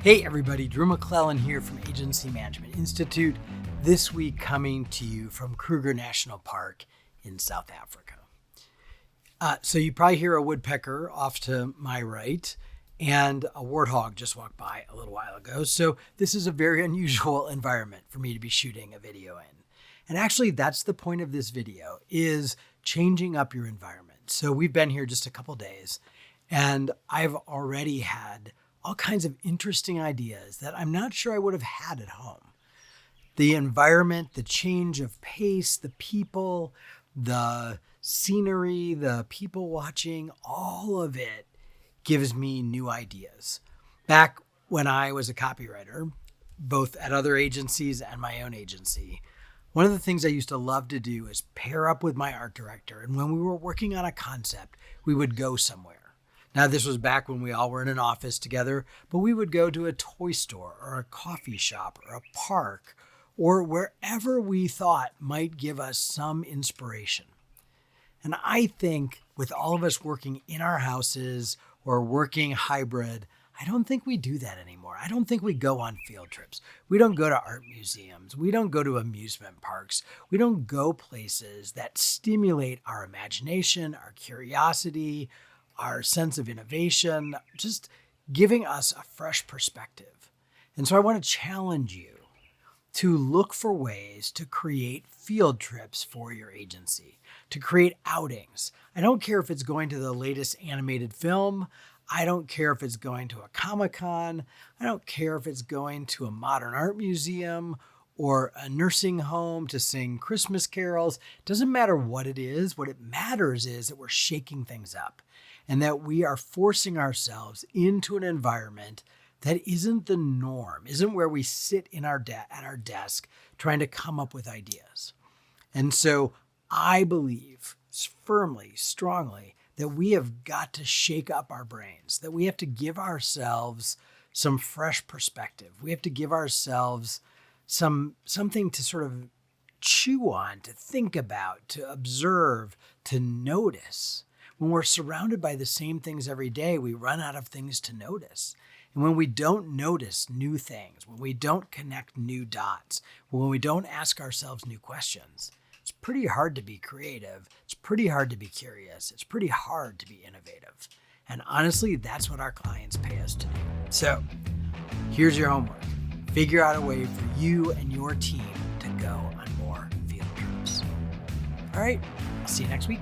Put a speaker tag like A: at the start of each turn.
A: Hey everybody, Drew McClellan here from Agency Management Institute. This week coming to you from Kruger National Park in South Africa. So you probably hear a woodpecker off to my right, and a warthog just walked by a little while ago. So this is a very unusual environment for me to be shooting a video in. And actually that's the point of this video, is changing up your environment. So we've been here just a couple days, and I've already had all kinds of interesting ideas that I'm not sure I would have had at home. The environment, the change of pace, the people, the scenery, the people watching, all of it gives me new ideas. Back when I was a copywriter, both at other agencies and my own agency, one of the things I used to love to do is pair up with my art director. And when we were working on a concept, we would go somewhere. Now, this was back when we all were in an office together, but we would go to a toy store or a coffee shop or a park or wherever we thought might give us some inspiration. And I think with all of us working in our houses or working hybrid, I don't think we do that anymore. I don't think we go on field trips. We don't go to art museums. We don't go to amusement parks. We don't go places that stimulate our imagination, our curiosity, our sense of innovation, just giving us a fresh perspective. And so I want to challenge you to look for ways to create field trips for your agency, to create outings. I don't care if it's going to the latest animated film. I don't care if it's going to a Comic-Con. I don't care if it's going to a modern art museum or a nursing home to sing Christmas carols. It doesn't matter what it is. What it matters is that we're shaking things up and that we are forcing ourselves into an environment that isn't the norm, isn't where we sit in at our desk trying to come up with ideas. And so I believe firmly, strongly, that we have got to shake up our brains, that we have to give ourselves some fresh perspective. We have to give ourselves something to sort of chew on, to think about, to observe, to notice. When we're surrounded by the same things every day, we run out of things to notice. And when we don't notice new things, when we don't connect new dots, when we don't ask ourselves new questions, it's pretty hard to be creative. It's pretty hard to be curious. It's pretty hard to be innovative. And honestly, that's what our clients pay us to do. So here's your homework. Figure out a way for you and your team to go on more field trips. All right, I'll see you next week.